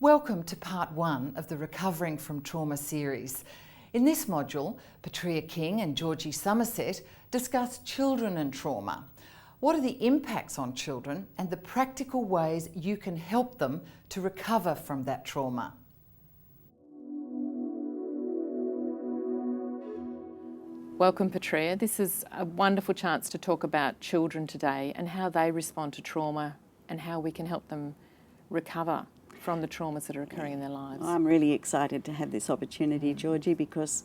Welcome to part one of the Recovering from Trauma series. In this module, Petrea King and Georgie Somerset discuss children and trauma. What are the impacts on children and the practical ways you can help them to recover from that trauma? Welcome, Petrea. This is a wonderful chance to talk about children today and how they respond to trauma and how we can help them recover from the traumas that are occurring in their lives. I'm really excited to have this opportunity, Georgie, because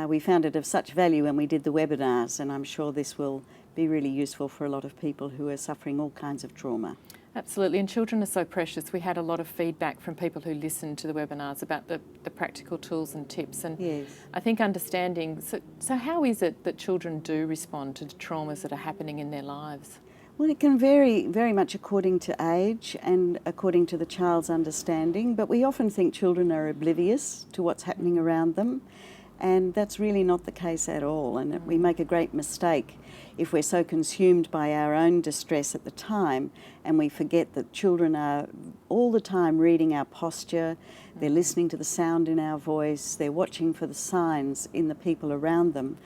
we found it of such value when we did the webinars, and I'm sure this will be really useful for a lot of people who are suffering all kinds of trauma. Absolutely, and children are so precious. We had a lot of feedback from people who listened to the webinars about the practical tools and tips, and Yes. I think understanding, so how is it that children do respond to the traumas that are happening in their lives? Well, it can vary very much according to age and according to the child's understanding, but we often think children are oblivious to what's happening around them, and that's really not the case at all, and we make a great mistake if we're so consumed by our own distress at the time and we forget that children are all the time reading our posture, they're listening to the sound in our voice, they're watching for the signs in the people around them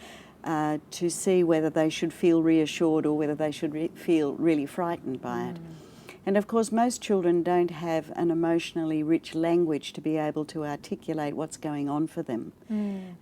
to see whether they should feel reassured or whether they should feel really frightened by it. And of course, most children don't have an emotionally rich language to be able to articulate what's going on for them.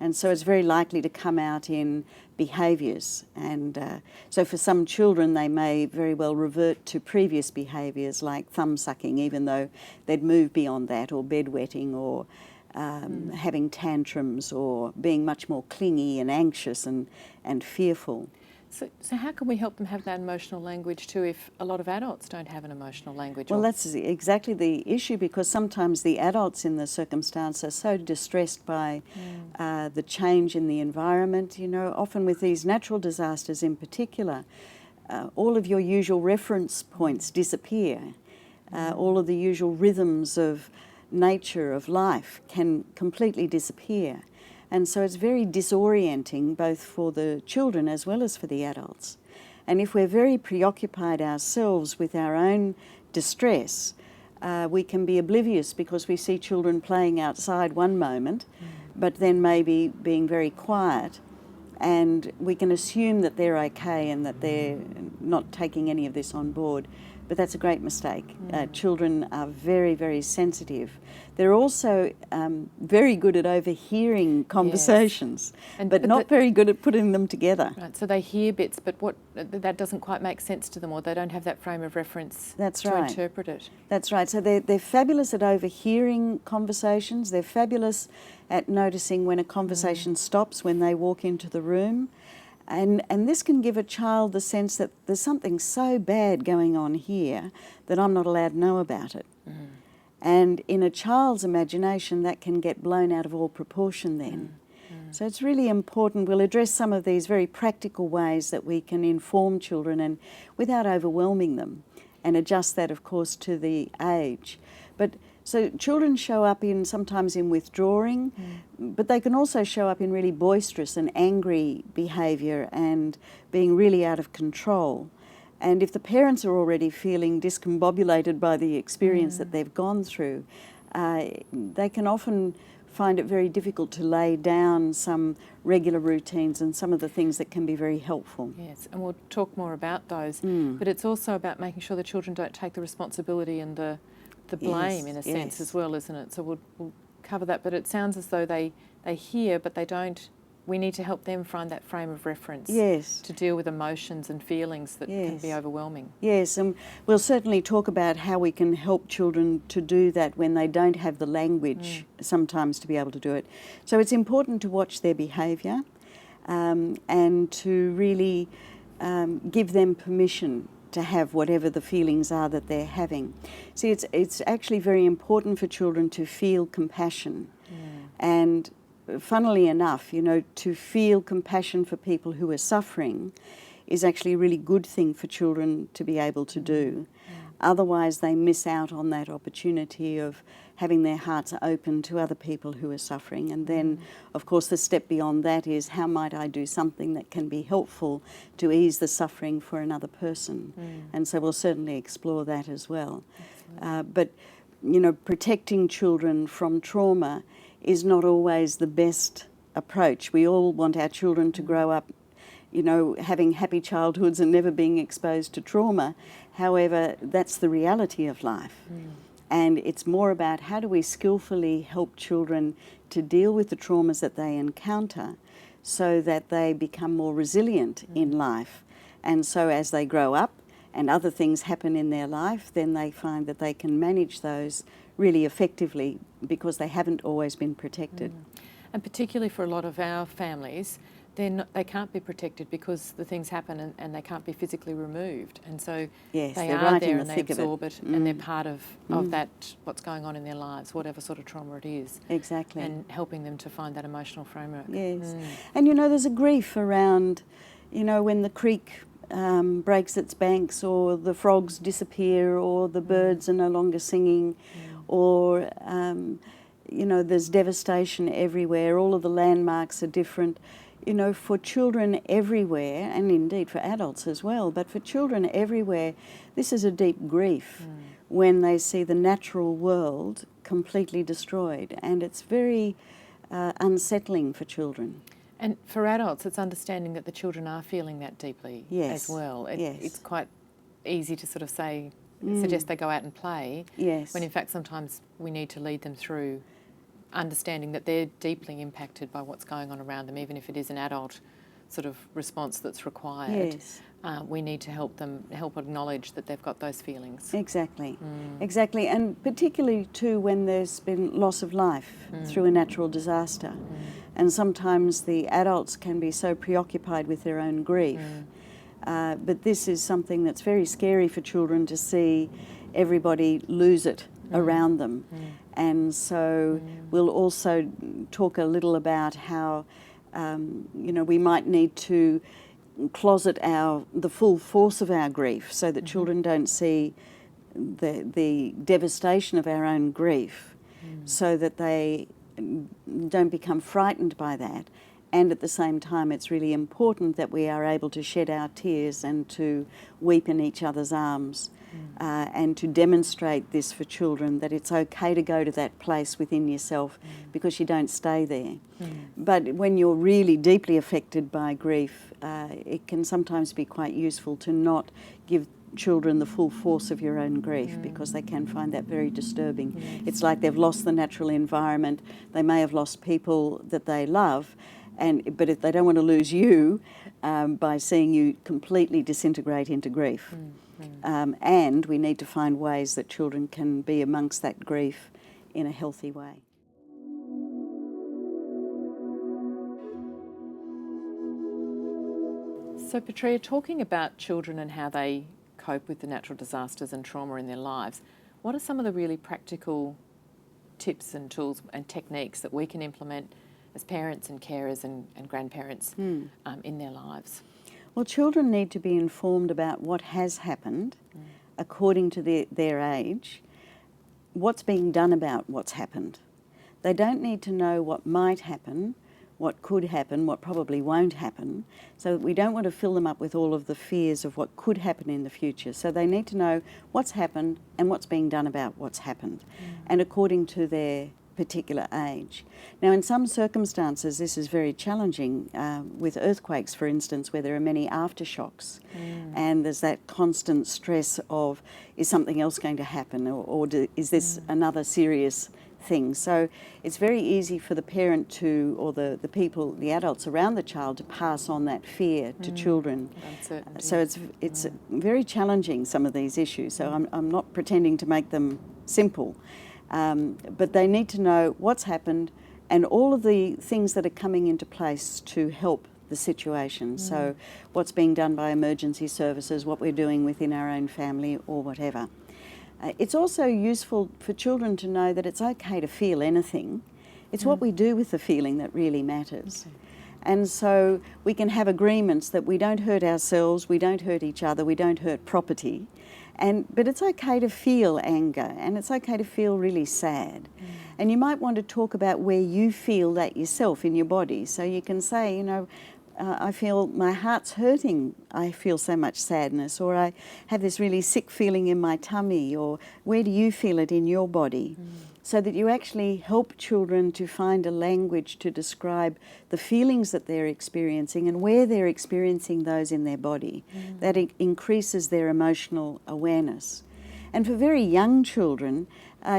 And so it's very likely to come out in behaviours. And so for some children, they may very well revert to previous behaviours like thumb sucking, even though they'd moved beyond that, or bedwetting, or having tantrums, or being much more clingy and anxious and fearful. So how can we help them have that emotional language too if a lot of adults don't have an emotional language? Well, that's exactly the issue, because sometimes the adults in the circumstance are so distressed by the change in the environment. You know, often with these natural disasters in particular, all of your usual reference points disappear. All of the usual rhythms of nature, of life, can completely disappear. And so it's very disorienting both for the children as well as for the adults. And if we're very preoccupied ourselves with our own distress, we can be oblivious because we see children playing outside one moment, but then maybe being very quiet, and we can assume that they're okay and that they're not taking any of this on board. But that's a great mistake. Children are very, very sensitive. They're also very good at overhearing conversations, yes. but not very good at putting them together. Right, so they hear bits, but that doesn't quite make sense to them, or they don't have that frame of reference to interpret it. That's right. So they're fabulous at overhearing conversations. They're fabulous at noticing when a conversation stops when they walk into the room. And this can give a child the sense that there's something so bad going on here that I'm not allowed to know about it. And in a child's imagination, that can get blown out of all proportion then. So it's really important. We'll address some of these very practical ways that we can inform children and without overwhelming them, and adjust that, of course, to the age. But so children show up sometimes in withdrawing, but they can also show up in really boisterous and angry behaviour and being really out of control. And if the parents are already feeling discombobulated by the experience that they've gone through, they can often find it very difficult to lay down some regular routines and some of the things that can be very helpful. Yes, and we'll talk more about those. But it's also about making sure the children don't take the responsibility and the blame, in a sense, as well, isn't it? So we'll cover that. But it sounds as though they hear, but they don't. We need to help them find that frame of reference to deal with emotions and feelings that can be overwhelming. Yes, and we'll certainly talk about how we can help children to do that when they don't have the language sometimes to be able to do it. So it's important to watch their behaviour and to really give them permission to have whatever the feelings are that they're having. See, it's actually very important for children to feel compassion. And funnily enough, you know, to feel compassion for people who are suffering is actually a really good thing for children to be able to do. Otherwise, they miss out on that opportunity of having their hearts open to other people who are suffering. And then, of course, the step beyond that is, how might I do something that can be helpful to ease the suffering for another person? And so we'll certainly explore that as well. But protecting children from trauma is not always the best approach. We all want our children to grow up, having happy childhoods and never being exposed to trauma. However, that's the reality of life. And it's more about how do we skillfully help children to deal with the traumas that they encounter so that they become more resilient in life. And so as they grow up and other things happen in their life, then they find that they can manage those really effectively because they haven't always been protected. And particularly for a lot of our families, they can't be protected because the things happen and they can't be physically removed. And so yes, they they're are right there in the and they thick absorb of it and they're part of that, what's going on in their lives, whatever sort of trauma it is. Exactly. And helping them to find that emotional framework. Yes. And there's a grief around, when the creek breaks its banks, or the frogs disappear, or the birds are no longer singing, or there's devastation everywhere. All of the landmarks are different. For children everywhere, and indeed for adults as well, but for children everywhere, this is a deep grief when they see the natural world completely destroyed, and it's very unsettling for children. And for adults, it's understanding that the children are feeling that deeply as well. It's quite easy to sort of suggest they go out and play, when in fact sometimes we need to lead them through understanding that they're deeply impacted by what's going on around them, even if it is an adult sort of response that's required. Yes. We need to help acknowledge that they've got those feelings. Exactly, exactly, and particularly too when there's been loss of life through a natural disaster. And sometimes the adults can be so preoccupied with their own grief. But this is something that's very scary for children to see everybody lose it around them. And so we'll also talk a little about how, we might need to closet the full force of our grief so that children don't see the devastation of our own grief, so that they don't become frightened by that. And at the same time, it's really important that we are able to shed our tears and to weep in each other's arms, and to demonstrate this for children, that it's okay to go to that place within yourself because you don't stay there. But when you're really deeply affected by grief, it can sometimes be quite useful to not give children the full force of your own grief, because they can find that very disturbing. It's like they've lost the natural environment. They may have lost people that they love, but if they don't want to lose you by seeing you completely disintegrate into grief. And we need to find ways that children can be amongst that grief in a healthy way. So Petrea, talking about children and how they cope with the natural disasters and trauma in their lives, what are some of the really practical tips and tools and techniques that we can implement as parents and carers and grandparents in their lives? Well, children need to be informed about what has happened according to their age, what's being done about what's happened. They don't need to know what might happen, what could happen, what probably won't happen. So we don't want to fill them up with all of the fears of what could happen in the future. So they need to know what's happened and what's being done about what's happened, and according to their particular age. Now, in some circumstances, this is very challenging, with earthquakes, for instance, where there are many aftershocks, and there's that constant stress of, is something else going to happen, or is this another serious thing? So it's very easy for the parent to, or the people, the adults around the child, to pass on that fear to children. So it's very challenging, some of these issues. So I'm not pretending to make them simple. But they need to know what's happened and all of the things that are coming into place to help the situation. So what's being done by emergency services, what we're doing within our own family, or whatever. It's also useful for children to know that it's okay to feel anything. It's what we do with the feeling that really matters. Okay. And so we can have agreements that we don't hurt ourselves, we don't hurt each other, we don't hurt property. But it's okay to feel anger, and it's okay to feel really sad. And you might want to talk about where you feel that yourself in your body. So you can say, I feel my heart's hurting, I feel so much sadness, or I have this really sick feeling in my tummy, or where do you feel it in your body? So that you actually help children to find a language to describe the feelings that they're experiencing and where they're experiencing those in their body. That increases their emotional awareness. And for very young children,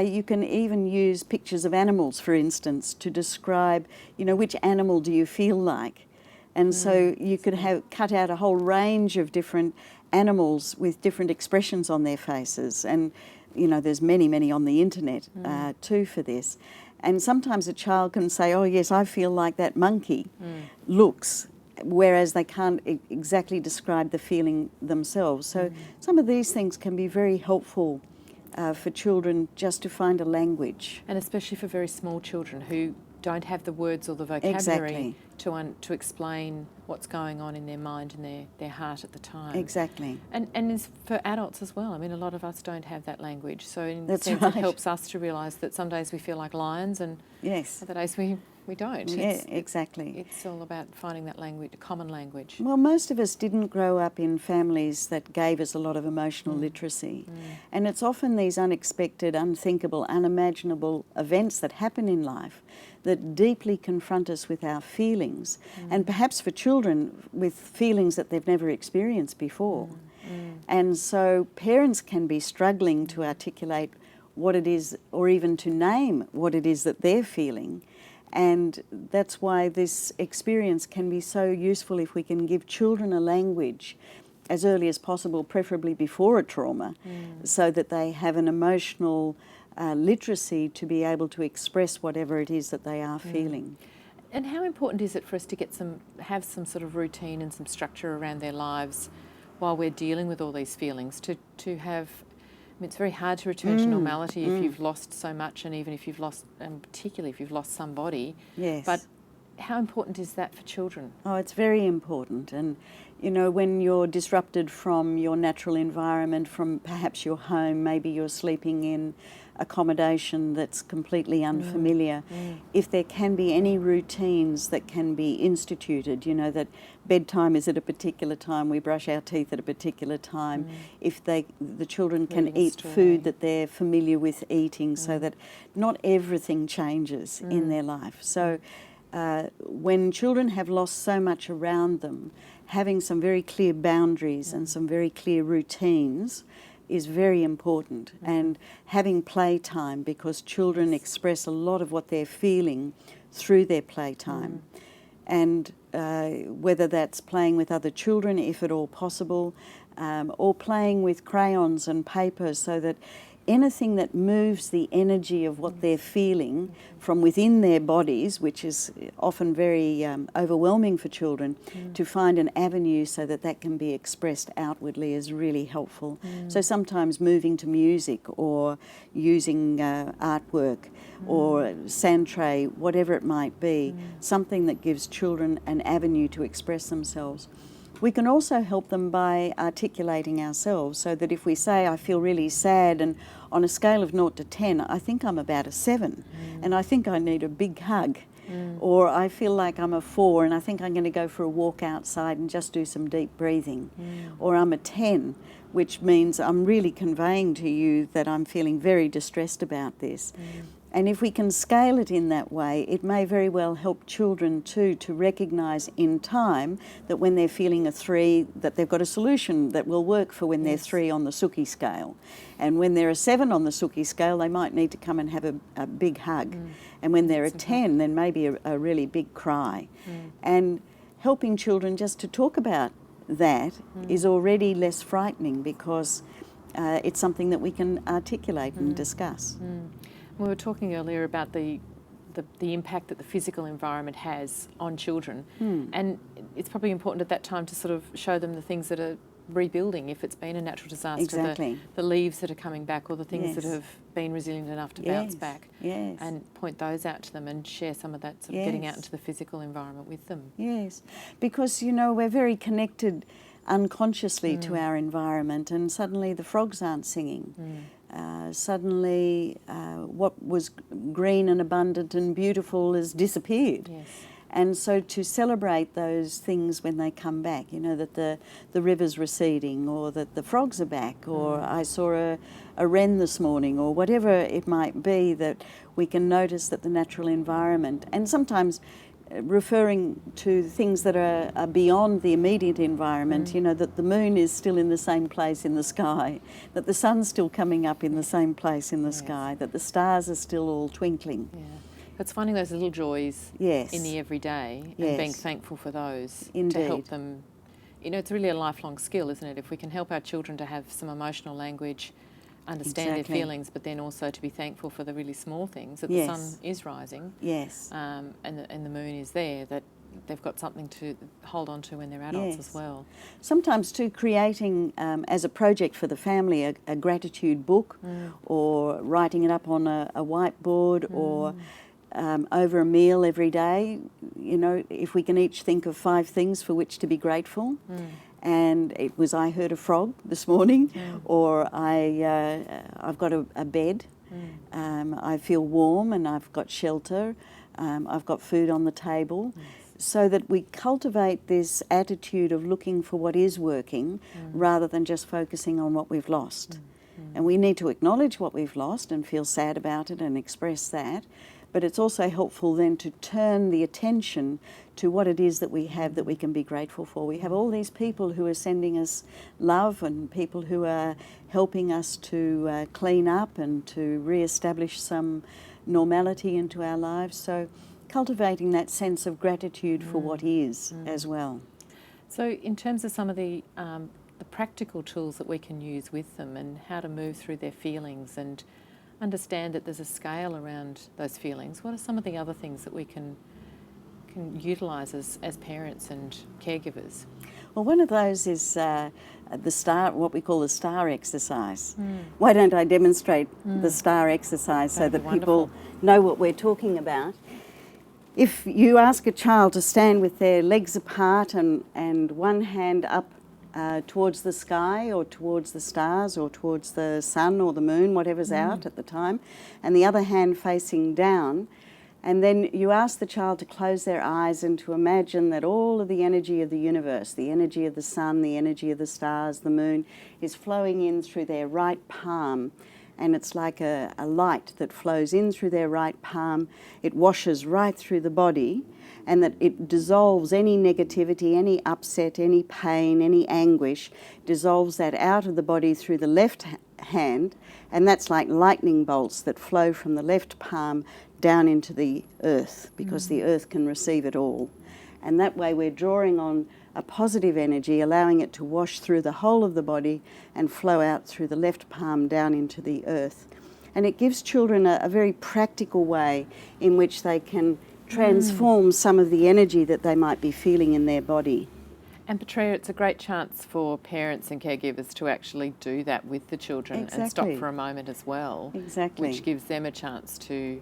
you can even use pictures of animals, for instance, to describe, which animal do you feel like? And so you could cut out a whole range of different animals with different expressions on their faces. And, there's many on the internet too for this. And sometimes a child can say, oh yes, I feel like that monkey looks, whereas they can't exactly describe the feeling themselves. So some of these things can be very helpful for children just to find a language. And especially for very small children who don't have the words or the vocabulary to explain what's going on in their mind and their heart at the time. Exactly. And it's for adults as well. I mean, a lot of us don't have that language. So in a That's sense, right. It helps us to realise that some days we feel like lions and other days we don't. Exactly. It's all about finding that language, a common language. Well, most of us didn't grow up in families that gave us a lot of emotional literacy. And it's often these unexpected, unthinkable, unimaginable events that happen in life that deeply confront us with our feelings, and perhaps for children with feelings that they've never experienced before. And so parents can be struggling to articulate what it is, or even to name what it is that they're feeling. And that's why this experience can be so useful if we can give children a language as early as possible, preferably before a trauma, so that they have an emotional literacy to be able to express whatever it is that they are feeling. And how important is it for us to have some sort of routine and some structure around their lives while we're dealing with all these feelings, to have... I mean, it's very hard to return to normality if you've lost so much, and even if you've lost, and particularly if you've lost somebody. Yes. But how important is that for children? Oh, it's very important. And, when you're disrupted from your natural environment, from perhaps your home, maybe you're sleeping in accommodation that's completely unfamiliar, if there can be any routines that can be instituted, that bedtime is at a particular time, we brush our teeth at a particular time, if the children can eat food that they're familiar with eating, so that not everything changes in their life. So when children have lost so much around them, having some very clear boundaries and some very clear routines is very important. And having playtime, because children express a lot of what they're feeling through their playtime. And whether that's playing with other children, if at all possible, or playing with crayons and paper, so that anything that moves the energy of what they're feeling from within their bodies, which is often very overwhelming for children, to find an avenue so that that can be expressed outwardly is really helpful. So sometimes moving to music, or using artwork, or sand tray, whatever it might be, something that gives children an avenue to express themselves. We can also help them by articulating ourselves, so that if we say, I feel really sad, and on a scale of 0 to 10, I think I'm about a 7, and I think I need a big hug. Or I feel like I'm a 4, and I think I'm going to go for a walk outside and just do some deep breathing. Or I'm a 10, which means I'm really conveying to you that I'm feeling very distressed about this. And if we can scale it in that way, it may very well help children too to recognise in time that when they're feeling a 3, that they've got a solution that will work for when they're 3 on the Suki scale. And when they're a 7 on the Suki scale, they might need to come and have a big hug. And when they're a 10, then maybe a really big cry. And helping children just to talk about that is already less frightening, because it's something that we can articulate and discuss. We were talking earlier about the impact that the physical environment has on children, and it's probably important at that time to sort of show them the things that are rebuilding, if it's been a natural disaster, Exactly. the leaves that are coming back, or the things that have been resilient enough to bounce back, and point those out to them and share some of that sort of getting out into the physical environment with them. Yes, because we're very connected unconsciously to our environment, and suddenly the frogs aren't singing. Suddenly what was green and abundant and beautiful has disappeared. And so to celebrate those things when they come back, you know, that the river's receding, or that the frogs are back, or I saw a wren this morning, or whatever it might be, that we can notice that the natural environment, and sometimes referring to things that are beyond the immediate environment, you know, that the moon is still in the same place in the sky, that the sun's still coming up in the same place in the sky, that the stars are still all twinkling. Yeah. It's finding those little joys in the everyday and being thankful for those to help them. You know, it's really a lifelong skill, isn't it? If we can help our children to have some emotional language, understand their feelings, but then also to be thankful for the really small things, that the sun is rising, and the moon is there, that they've got something to hold on to when they're adults as well. Sometimes too, creating as a project for the family a gratitude book, or writing it up on a whiteboard, or over a meal every day. You know, if we can each think of 5 things for which to be grateful. And it was, I heard a frog this morning, or I've got a bed, I feel warm and I've got shelter, I've got food on the table, so that we cultivate this attitude of looking for what is working rather than just focusing on what we've lost. And we need to acknowledge what we've lost and feel sad about it and express that. But it's also helpful then to turn the attention to what it is that we have that we can be grateful for. We have all these people who are sending us love, and people who are helping us to clean up and to re-establish some normality into our lives. So cultivating that sense of gratitude for what is as well. So in terms of some of the practical tools that we can use with them, and how to move through their feelings and understand that there's a scale around those feelings, what are some of the other things that we can utilise as parents and caregivers? Well, one of those is what we call the star exercise. Why don't I demonstrate the star exercise so that people know what we're talking about? If you ask a child to stand with their legs apart and one hand up towards the sky, or towards the stars, or towards the sun or the moon, whatever's out at the time, and the other hand facing down, and then you ask the child to close their eyes and to imagine that all of the energy of the universe, the energy of the sun, the energy of the stars, the moon, is flowing in through their right palm. And it's like a light that flows in through their right palm. It washes right through the body, and that it dissolves any negativity, any upset, any pain, any anguish, dissolves that out of the body through the left hand, and that's like lightning bolts that flow from the left palm down into the earth, because the earth can receive it all. And that way we're drawing on a positive energy, allowing it to wash through the whole of the body and flow out through the left palm down into the earth. And it gives children a very practical way in which they can transform some of the energy that they might be feeling in their body. And Petrea, it's a great chance for parents and caregivers to actually do that with the children and stop for a moment as well. Exactly. Which gives them a chance to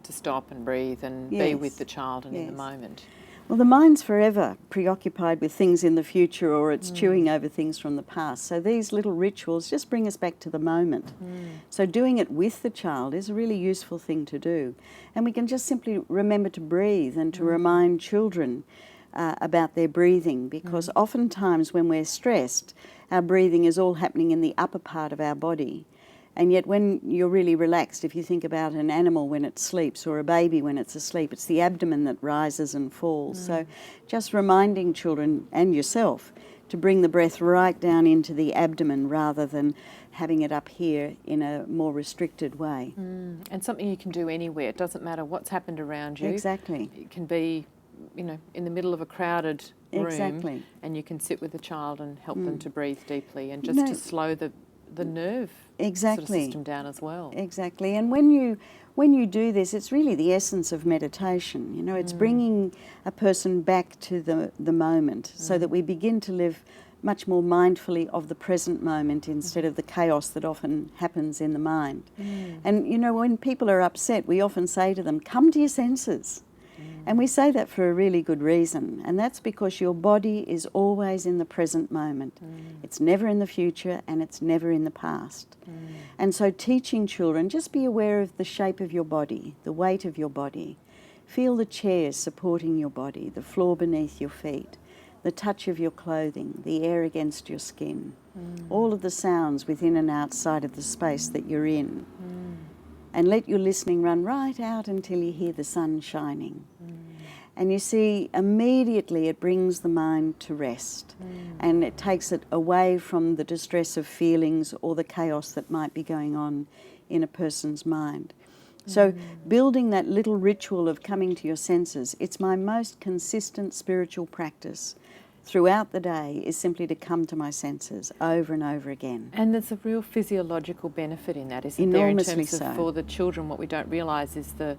stop and breathe and be with the child and in the moment. Well, the mind's forever preoccupied with things in the future, or it's chewing over things from the past. So these little rituals just bring us back to the moment. So doing it with the child is a really useful thing to do. And we can just simply remember to breathe and to remind children about their breathing, because oftentimes when we're stressed, our breathing is all happening in the upper part of our body. And yet when you're really relaxed, if you think about an animal when it sleeps, or a baby when it's asleep, it's the abdomen that rises and falls. So just reminding children and yourself to bring the breath right down into the abdomen rather than having it up here in a more restricted way. And something you can do anywhere. It doesn't matter what's happened around you. Exactly. It can be, you know, in the middle of a crowded room, and you can sit with the child and help them to breathe deeply, and just to slow the nerve sort of system down as well. Exactly. And when you do this, it's really the essence of meditation. You know, it's bringing a person back to the moment, so that we begin to live much more mindfully of the present moment instead of the chaos that often happens in the mind. And, you know, when people are upset, we often say to them, come to your senses. And we say that for a really good reason, and that's because your body is always in the present moment. It's never in the future, and it's never in the past. And so teaching children, just be aware of the shape of your body, the weight of your body. Feel the chairs supporting your body, the floor beneath your feet, the touch of your clothing, the air against your skin, all of the sounds within and outside of the space that you're in. And let your listening run right out until you hear the sun shining. And you see, immediately it brings the mind to rest, and it takes it away from the distress of feelings or the chaos that might be going on in a person's mind. So building that little ritual of coming to your senses, it's my most consistent spiritual practice throughout the day, is simply to come to my senses over and over again. And there's a real physiological benefit in that, isn't Enormously there? In terms of, so. for the children, what we don't realise is the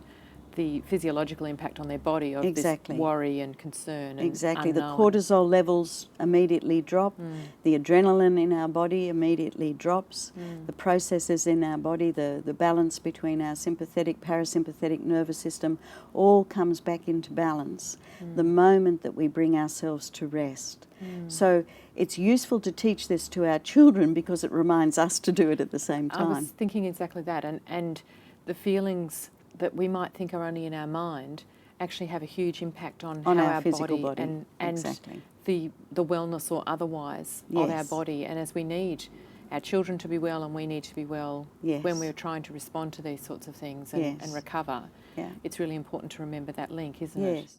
physiological impact on their body of Exactly. this worry and concern and Exactly. unknown. The cortisol levels immediately drop. The adrenaline in our body immediately drops. The processes in our body, the balance between our sympathetic, parasympathetic nervous system, all comes back into balance the moment that we bring ourselves to rest. So it's useful to teach this to our children because it reminds us to do it at the same time. I was thinking exactly that, and the feelings that we might think are only in our mind actually have a huge impact on how our our physical body body. and Exactly. the wellness or otherwise of our Yes. body. And as we need our children to be well and we need to be well Yes. when we're trying to respond to these sorts of things and, Yes. and recover, Yeah. it's really important to remember that link, isn't it? Yes.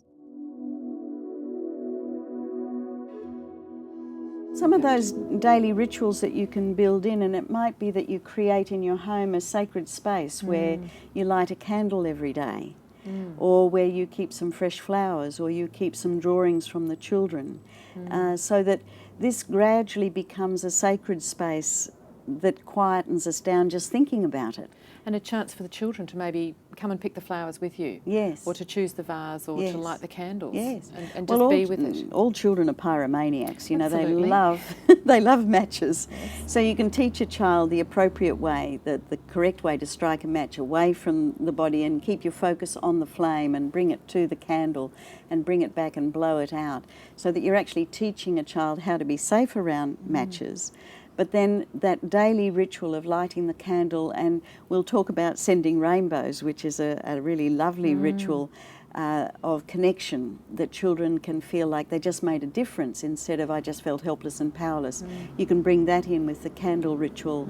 Some of those daily rituals that you can build in, and it might be that you create in your home a sacred space where you light a candle every day, or where you keep some fresh flowers, or you keep some drawings from the children, so that this gradually becomes a sacred space that quietens us down just thinking about it. And a chance for the children to maybe come and pick the flowers with you. Yes. Or to choose the vase or Yes. to light the candles. Yes. And just be with it. All children are pyromaniacs, you know, Absolutely. they love matches. Yes. So you can teach a child the appropriate way, the correct way to strike a match away from the body, and keep your focus on the flame and bring it to the candle and bring it back and blow it out, so that you're actually teaching a child how to be safe around matches. But then that daily ritual of lighting the candle, and we'll talk about sending rainbows, which is a really lovely ritual of connection, that children can feel like they just made a difference instead of I just felt helpless and powerless. You can bring that in with the candle ritual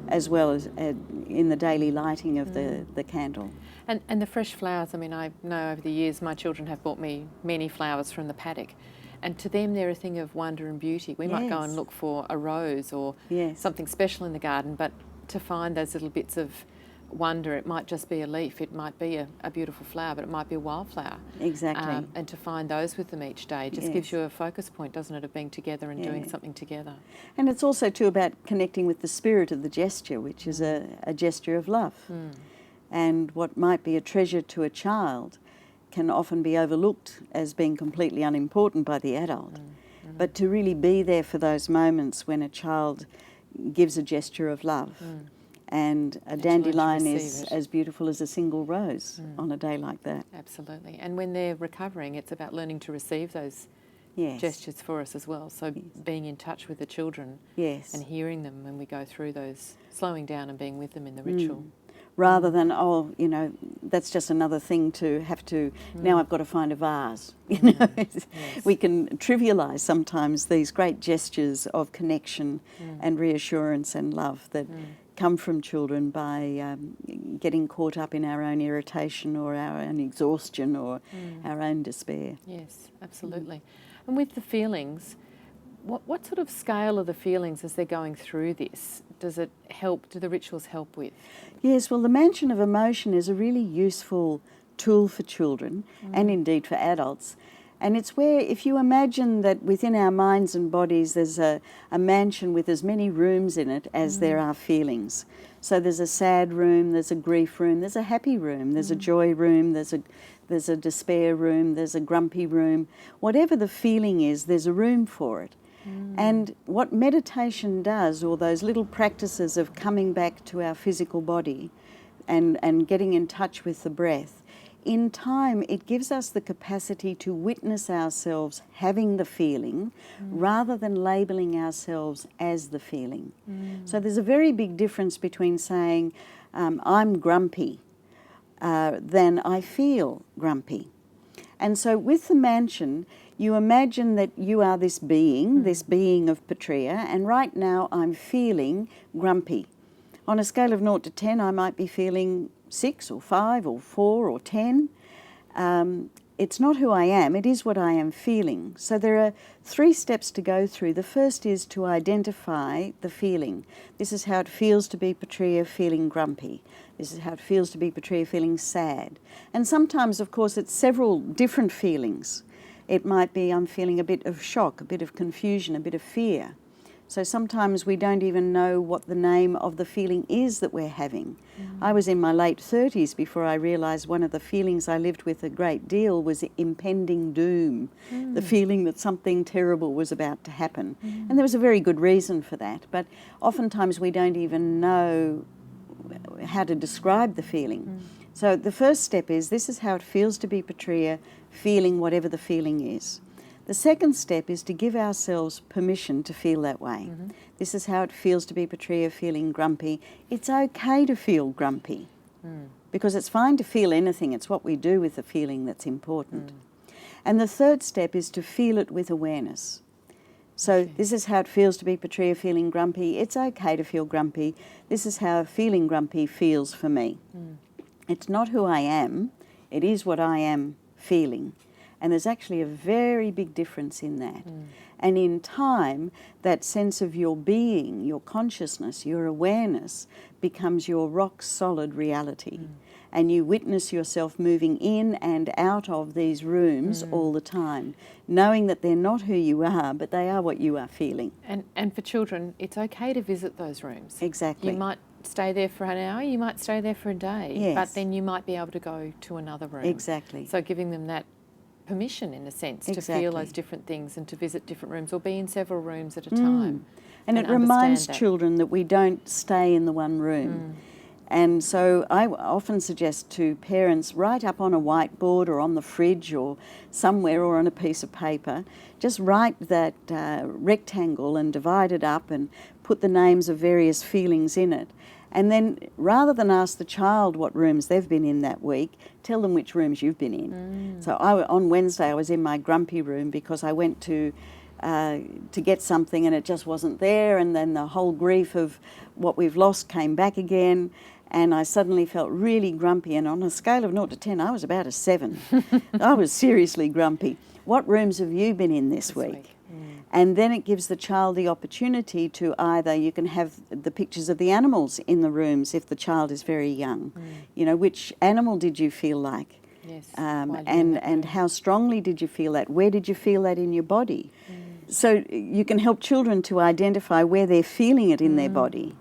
as well as in the daily lighting of the candle. And the fresh flowers, I mean, I know over the years my children have bought me many flowers from the paddock. And to them, they're a thing of wonder and beauty. We might go and look for a rose or something special in the garden, but to find those little bits of wonder, it might just be a leaf, it might be a beautiful flower, but it might be a wildflower. Exactly. And to find those with them each day just gives you a focus point, doesn't it, of being together and doing something together. And it's also too about connecting with the spirit of the gesture, which is a gesture of love. And what might be a treasure to a child can often be overlooked as being completely unimportant by the adult. But to really be there for those moments when a child gives a gesture of love, and a dandelion is as beautiful as a single rose on a day like that. Absolutely. And when they're recovering, it's about learning to receive those gestures for us as well. So being in touch with the children and hearing them when we go through those, slowing down and being with them in the ritual. Rather than, oh, you know, that's just another thing to have to, now I've got to find a vase. You know, we can trivialise sometimes these great gestures of connection and reassurance and love that come from children by getting caught up in our own irritation or our own exhaustion or our own despair. Yes, absolutely. And with the feelings, what sort of scale are the feelings as they're going through this? Does it help, do the rituals help with? Yes, well, the mansion of emotion is a really useful tool for children and indeed for adults. And it's where, if you imagine that within our minds and bodies there's a mansion with as many rooms in it as there are feelings. So there's a sad room, there's a grief room, there's a happy room, there's a joy room, there's a despair room, there's a grumpy room. Whatever the feeling is, there's a room for it. And what meditation does, or those little practices of coming back to our physical body and getting in touch with the breath, in time it gives us the capacity to witness ourselves having the feeling rather than labelling ourselves as the feeling. So there's a very big difference between saying, I'm grumpy, than I feel grumpy. And so with the mansion, you imagine that you are this being of Patria, and right now I'm feeling grumpy. On a scale of 0 to 10, I might be feeling 6 or 5 or 4 or 10. It's not who I am, it is what I am feeling. So there are 3 steps to go through. The first is to identify the feeling. This is how it feels to be Patria feeling grumpy. This is how it feels to be Patria feeling sad. And sometimes, of course, it's several different feelings. It might be I'm feeling a bit of shock, a bit of confusion, a bit of fear. So sometimes we don't even know what the name of the feeling is that we're having. I was in my late 30s before I realised one of the feelings I lived with a great deal was impending doom, the feeling that something terrible was about to happen. And there was a very good reason for that, but oftentimes we don't even know how to describe the feeling. So the first step is, this is how it feels to be Patria, feeling whatever the feeling is. The second step is to give ourselves permission to feel that way. This is how it feels to be Patria feeling grumpy. It's okay to feel grumpy because it's fine to feel anything. It's what we do with the feeling that's important. And the third step is to feel it with awareness. So this is how it feels to be Patria feeling grumpy. It's okay to feel grumpy. This is how feeling grumpy feels for me. It's not who I am. It is what I am feeling. And there's actually a very big difference in that. And in time, that sense of your being, your consciousness, your awareness becomes your rock-solid reality. And you witness yourself moving in and out of these rooms all the time, knowing that they're not who you are, but they are what you are feeling. And for children, it's okay to visit those rooms. Exactly. You might stay there for an hour, you might stay there for a day, Yes. but then you might be able to go to another room. Exactly. So giving them that permission, in a sense, to feel those different things and to visit different rooms or be in several rooms at a time. And it reminds children that we don't stay in the one room. And so I often suggest to parents, write up on a whiteboard or on the fridge or somewhere or on a piece of paper, just write that rectangle and divide it up and put the names of various feelings in it. And then rather than ask the child what rooms they've been in that week, tell them which rooms you've been in. So on Wednesday I was in my grumpy room because I went to get something and it just wasn't there, and then the whole grief of what we've lost came back again, and I suddenly felt really grumpy, and on a scale of 0 to 10 I was about a 7. I was seriously grumpy. What rooms have you been in this week? And then it gives the child the opportunity to either, you can have the pictures of the animals in the rooms if the child is very young. You know, which animal did you feel like? Yes. And how strongly did you feel that? Where did you feel that in your body? So you can help children to identify where they're feeling it in their body.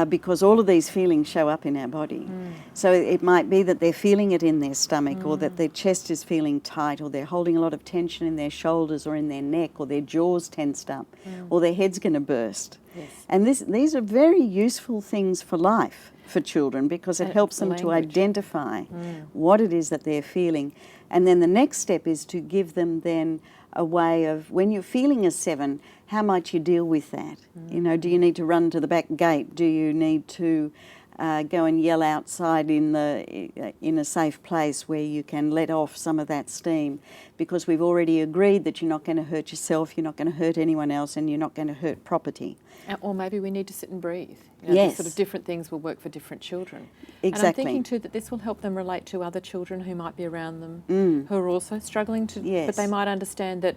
Because all of these feelings show up in our body. So it might be that they're feeling it in their stomach, or that their chest is feeling tight, or they're holding a lot of tension in their shoulders or in their neck, or their jaw's tensed up, or their head's going to burst. Yes. And these are very useful things for life for children, because it helps them to identify what it is that they're feeling. And then the next step is to give them then a way of, when you're feeling a 7, how might you deal with that? You know, do you need to run to the back gate? Do you need to go and yell outside in a safe place where you can let off some of that steam? Because we've already agreed that you're not going to hurt yourself, you're not going to hurt anyone else, and you're not going to hurt property. Or maybe we need to sit and breathe. You know, Yes. Sort of different things will work for different children. Exactly. And I'm thinking too that this will help them relate to other children who might be around them who are also struggling to, Yes. but they might understand that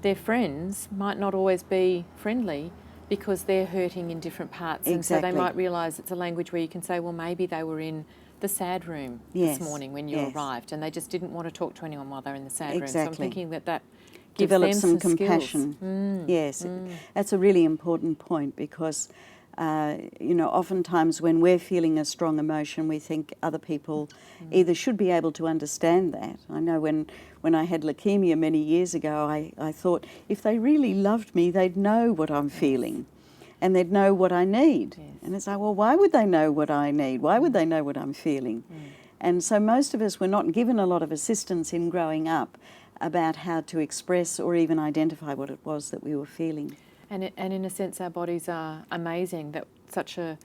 their friends might not always be friendly because they're hurting in different parts. And so they might realise it's a language where you can say, well, maybe they were in the sad room this morning when you arrived and they just didn't want to talk to anyone while they're in the sad room. So I'm thinking that gives develop them some skills. compassion. Yes, that's a really important point, because you know, oftentimes when we're feeling a strong emotion, we think other people either should be able to understand that. I know when I had leukemia many years ago, I thought if they really loved me, they'd know what I'm feeling and they'd know what I need. Yes. And it's like, well, why would they know what I need? Why would they know what I'm feeling? And so most of us were not given a lot of assistance in growing up about how to express or even identify what it was that we were feeling. And in a sense, our bodies are amazing, that such a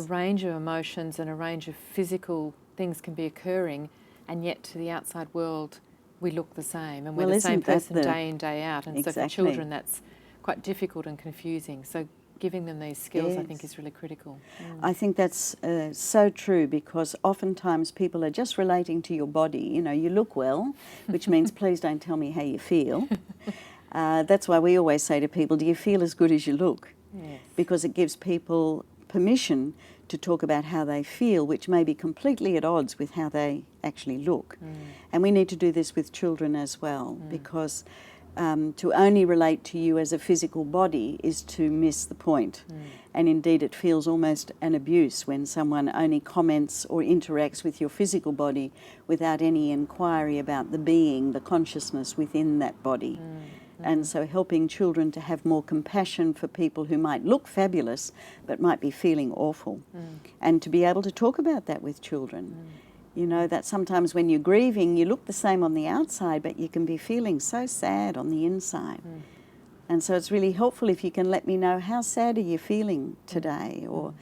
range of emotions and a range of physical things can be occurring, and yet to the outside world, we look the same and Well, we're the same isn't that person the- day in, day out. And so for Exactly. children, that's quite difficult and confusing. So giving them these skills, I think, Yes. is really critical. I think that's so true, because oftentimes people are just relating to your body. You know, you look well, which means please don't tell me how you feel. That's why we always say to people, do you feel as good as you look? Yes. Because it gives people permission to talk about how they feel, which may be completely at odds with how they actually look. And we need to do this with children as well, because to only relate to you as a physical body is to miss the point. And indeed it feels almost an abuse when someone only comments or interacts with your physical body without any inquiry about the being, the consciousness within that body. And so helping children to have more compassion for people who might look fabulous but might be feeling awful. And to be able to talk about that with children. You know, that sometimes when you're grieving, you look the same on the outside, but you can be feeling so sad on the inside. And so it's really helpful if you can let me know, how sad are you feeling today? Or,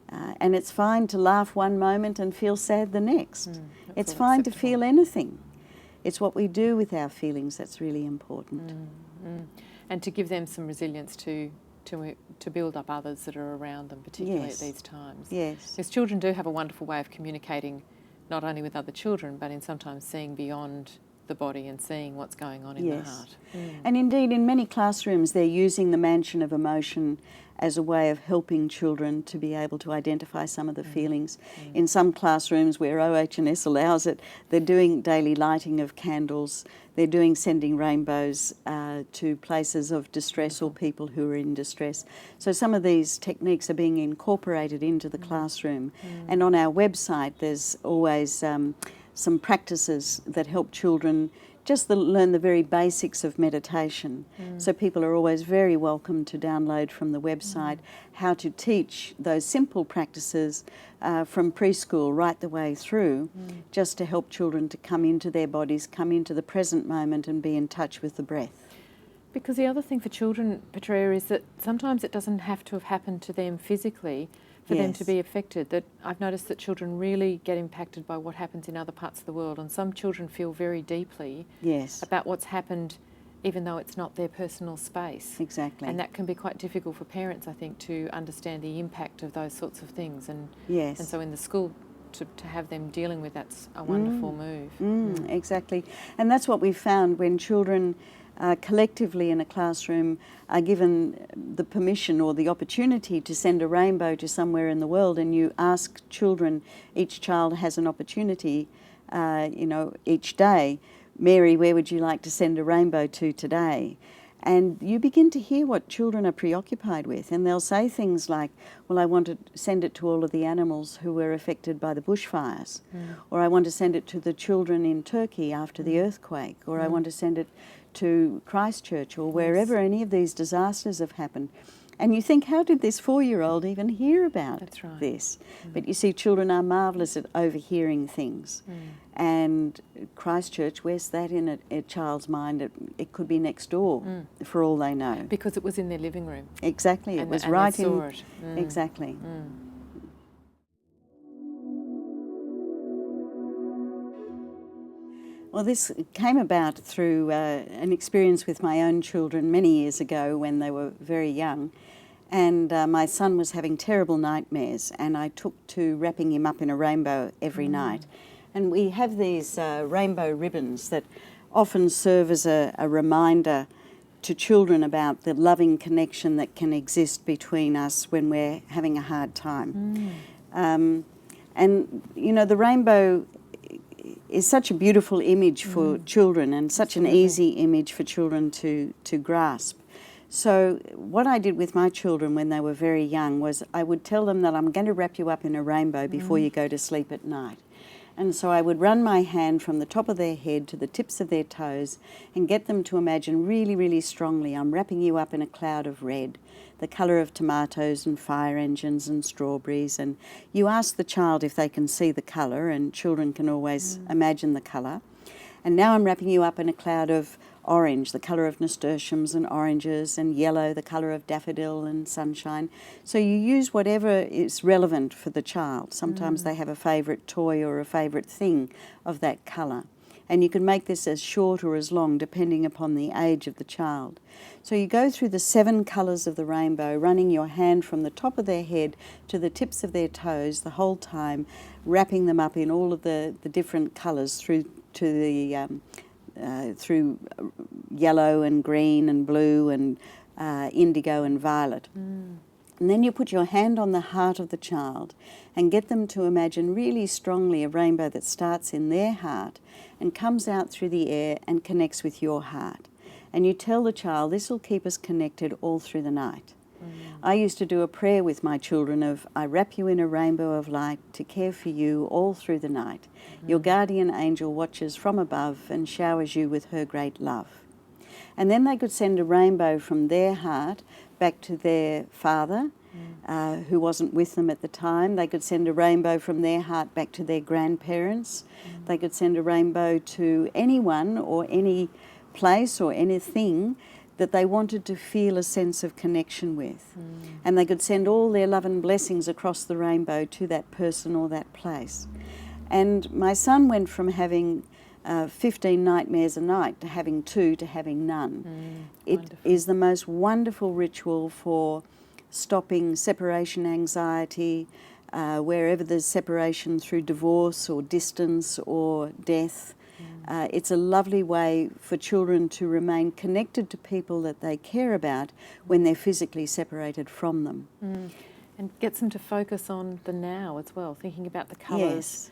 and it's fine to laugh one moment and feel sad the next. It's all fine to acceptable. feel anything. It's what we do with our feelings that's really important. And to give them some resilience to build up others that are around them, particularly Yes. at these times. Yes. Because children do have a wonderful way of communicating, not only with other children, but in sometimes seeing beyond the body and seeing what's going on in the heart. And indeed, in many classrooms, they're using the mansion of emotion as a way of helping children to be able to identify some of the feelings. In some classrooms where OH&S allows it, they're doing daily lighting of candles, they're doing sending rainbows to places of distress or people who are in distress. So some of these techniques are being incorporated into the classroom. And on our website, there's always some practices that help children just learn the very basics of meditation. So people are always very welcome to download from the website how to teach those simple practices from preschool right the way through, just to help children to come into their bodies, come into the present moment and be in touch with the breath. Because the other thing for children, Petrea, is that sometimes it doesn't have to have happened to them physically for them to Yes. be affected. That I've noticed that children really get impacted by what happens in other parts of the world, and some children feel very deeply Yes, about what's happened even though it's not their personal space. exactly. And that can be quite difficult for parents, I think, to understand the impact of those sorts of things. And Yes. so in the school, to have them dealing with that's a wonderful move. Exactly. And that's what we've found when children collectively in a classroom are given the permission or the opportunity to send a rainbow to somewhere in the world, and you ask children, each child has an opportunity, each day, Mary, where would you like to send a rainbow to today? And you begin to hear what children are preoccupied with, and they'll say things like, well, I want to send it to all of the animals who were affected by the bushfires, or I want to send it to the children in Turkey after the earthquake, or I want to send it to Christchurch or wherever any of these disasters have happened. And you think, how did this 4-year-old even hear about That's right. this? But you see, children are marvellous at overhearing things. And Christchurch, where's that in a child's mind? It could be next door, for all they know. Because it was in their living room. Exactly, it And- was and right they in. saw it. Exactly. Well, this came about through an experience with my own children many years ago when they were very young. And my son was having terrible nightmares, and I took to wrapping him up in a rainbow every night. And we have these rainbow ribbons that often serve as a reminder to children about the loving connection that can exist between us when we're having a hard time. And, you know, the rainbow is such a beautiful image for children, and such an easy image for children to grasp. So what I did with my children when they were very young was I would tell them that I'm going to wrap you up in a rainbow before you go to sleep at night. And so I would run my hand from the top of their head to the tips of their toes and get them to imagine really, really strongly, I'm wrapping you up in a cloud of red, the colour of tomatoes and fire engines and strawberries. And you ask the child if they can see the colour, and children can always imagine the colour. And now I'm wrapping you up in a cloud of orange, the colour of nasturtiums and oranges, and yellow, the colour of daffodil and sunshine. So you use whatever is relevant for the child. Sometimes they have a favourite toy or a favourite thing of that colour. And you can make this as short or as long depending upon the age of the child. So you go through the 7 colours of the rainbow, running your hand from the top of their head to the tips of their toes the whole time, wrapping them up in all of the different colours through yellow and green and blue and indigo and violet. And then you put your hand on the heart of the child and get them to imagine really strongly a rainbow that starts in their heart and comes out through the air and connects with your heart. And you tell the child, this will keep us connected all through the night. I used to do a prayer with my children of, I wrap you in a rainbow of light to care for you all through the night. Your guardian angel watches from above and showers you with her great love. And then they could send a rainbow from their heart back to their father, who wasn't with them at the time. They could send a rainbow from their heart back to their grandparents. They could send a rainbow to anyone or any place or anything that they wanted to feel a sense of connection with. And they could send all their love and blessings across the rainbow to that person or that place. And my son went from having 15 nightmares a night to having 2 to having none. It is the most wonderful ritual for stopping separation anxiety, wherever there's separation through divorce or distance or death. It's a lovely way for children to remain connected to people that they care about when they're physically separated from them. And gets them to focus on the now as well, thinking about the colours. Yes.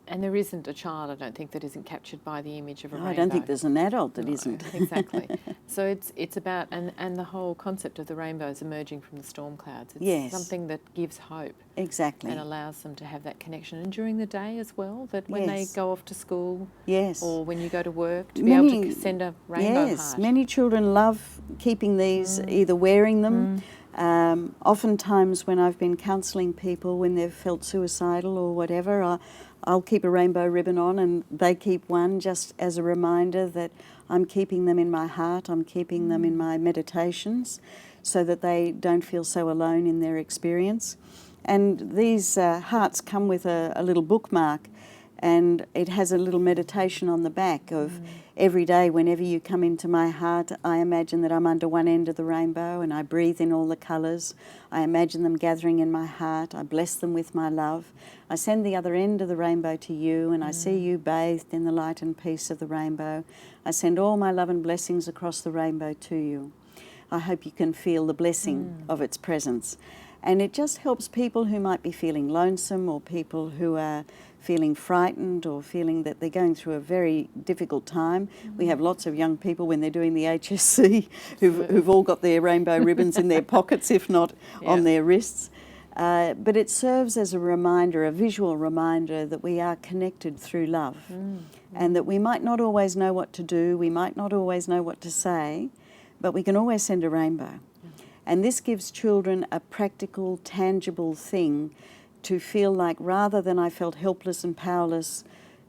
And there isn't a child, I don't think, that isn't captured by the image of a rainbow. I don't think there's an adult that isn't. Exactly. So it's about, and the whole concept of the rainbows emerging from the storm clouds. It's something that gives hope. Exactly. And allows them to have that connection. And during the day as well, that when they go off to school or when you go to work, to be able to send a rainbow heart. Many children love keeping these, either wearing them. Oftentimes when I've been counselling people when they've felt suicidal or whatever, I'll keep a rainbow ribbon on and they keep one just as a reminder that I'm keeping them in my heart, I'm keeping them in my meditations so that they don't feel so alone in their experience. And these hearts come with a little bookmark, and it has a little meditation on the back of every day whenever you come into my heart, I imagine that I'm under one end of the rainbow and I breathe in all the colours. I imagine them gathering in my heart. I bless them with my love. I send the other end of the rainbow to you and I see you bathed in the light and peace of the rainbow. I send all my love and blessings across the rainbow to you. I hope you can feel the blessing of its presence. And it just helps people who might be feeling lonesome or people who are feeling frightened or feeling that they're going through a very difficult time. We have lots of young people when they're doing the HSC who've all got their rainbow ribbons in their pockets, if not on their wrists. But it serves as a reminder, a visual reminder that we are connected through love and that we might not always know what to do, we might not always know what to say, but we can always send a rainbow. And this gives children a practical, tangible thing to feel like rather than I felt helpless and powerless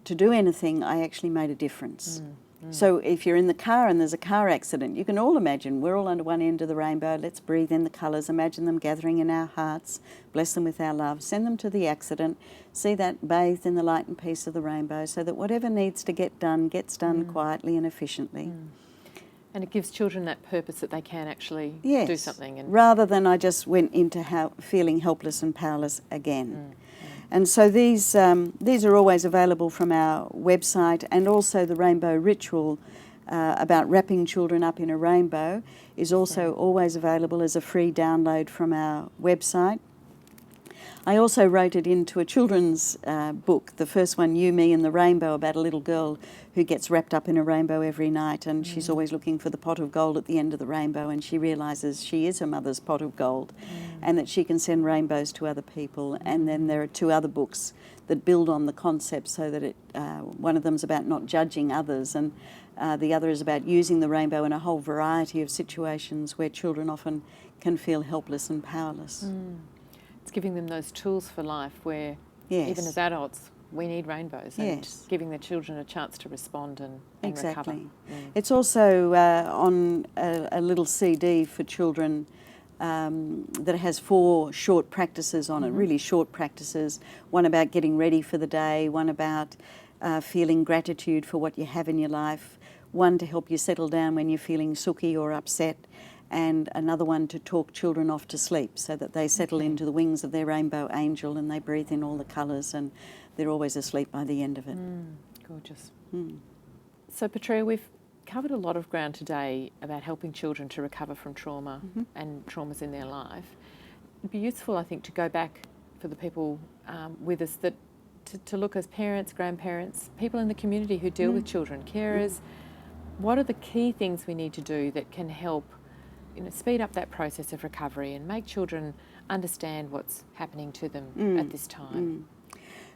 to do anything, I actually made a difference. So if you're in the car and there's a car accident, you can all imagine we're all under one end of the rainbow. Let's breathe in the colours, imagine them gathering in our hearts, bless them with our love, send them to the accident, see that bathed in the light and peace of the rainbow so that whatever needs to get done gets done quietly and efficiently. And it gives children that purpose that they can actually do something. And rather than I just went into feeling helpless and powerless again. And so these are always available from our website, and also the rainbow ritual about wrapping children up in a rainbow is also always available as a free download from our website. I also wrote it into a children's book, the first one, You, Me and the Rainbow, about a little girl who gets wrapped up in a rainbow every night, and she's always looking for the pot of gold at the end of the rainbow, and she realises she is her mother's pot of gold and that she can send rainbows to other people. And then there are 2 other books that build on the concept so that one of them's about not judging others, and the other is about using the rainbow in a whole variety of situations where children often can feel helpless and powerless. It's giving them those tools for life where even as adults we need rainbows, and giving the children a chance to respond and recover. It's also on a little CD for children that has 4 short practices on it, really short practices, one about getting ready for the day, one about feeling gratitude for what you have in your life, one to help you settle down when you're feeling sooky or upset, and another one to talk children off to sleep so that they settle into the wings of their rainbow angel and they breathe in all the colours and they're always asleep by the end of it. Gorgeous. So Petrea, we've covered a lot of ground today about helping children to recover from trauma and traumas in their life. It'd be useful, I think, to go back for the people with us that to look as parents, grandparents, people in the community who deal with children, carers. What are the key things we need to do that can help, speed up that process of recovery and make children understand what's happening to them at this time?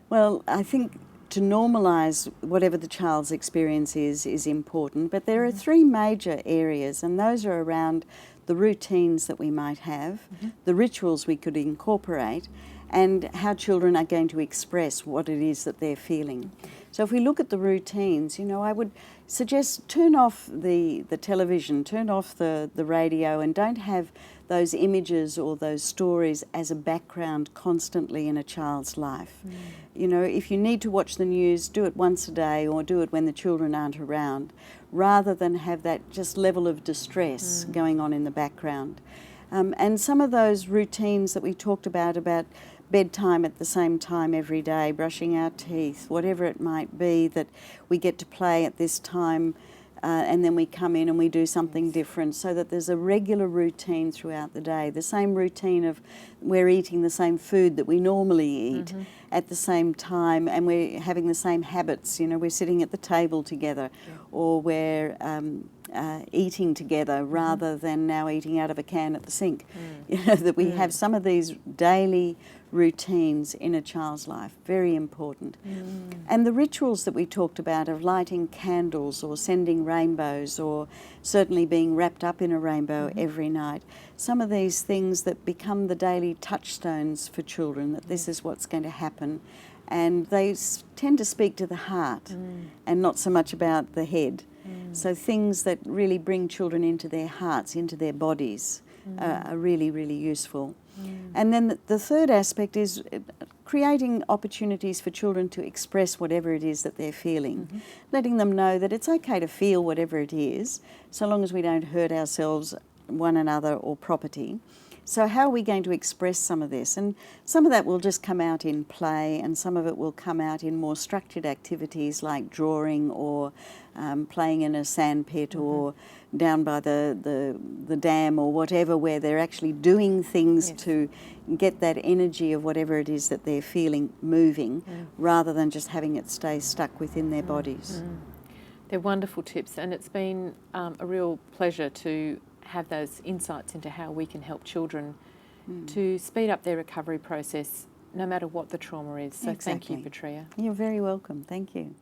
Well, I think to normalise whatever the child's experience is important, but there are three major areas, and those are around the routines that we might have, the rituals we could incorporate, and how children are going to express what it is that they're feeling. So if we look at the routines, I would suggest turn off the television, turn off the radio, and don't have those images or those stories as a background constantly in a child's life. If you need to watch the news, do it once a day or do it when the children aren't around, rather than have that just level of distress going on in the background. And some of those routines that we talked about bedtime at the same time every day, brushing our teeth, whatever it might be, that we get to play at this time and then we come in and we do something different, so that there's a regular routine throughout the day. The same routine of we're eating the same food that we normally eat at the same time, and we're having the same habits. We're sitting at the table together, or we're eating together rather than now eating out of a can at the sink. That we have some of these daily routines in a child's life, very important. And the rituals that we talked about of lighting candles or sending rainbows or certainly being wrapped up in a rainbow every night, some of these things that become the daily touchstones for children, that this is what's going to happen. And they tend to speak to the heart and not so much about the head. So things that really bring children into their hearts, into their bodies, are really, really useful. And then the third aspect is creating opportunities for children to express whatever it is that they're feeling, letting them know that it's okay to feel whatever it is, so long as we don't hurt ourselves, one another, or property. So how are we going to express some of this? And some of that will just come out in play, and some of it will come out in more structured activities like drawing or playing in a sand pit or down by the dam or whatever, where they're actually doing things to get that energy of whatever it is that they're feeling moving, rather than just having it stay stuck within their bodies. They're wonderful tips, and it's been a real pleasure to have those insights into how we can help children to speed up their recovery process, no matter what the trauma is. So thank you, Petrea. You're very welcome. Thank you.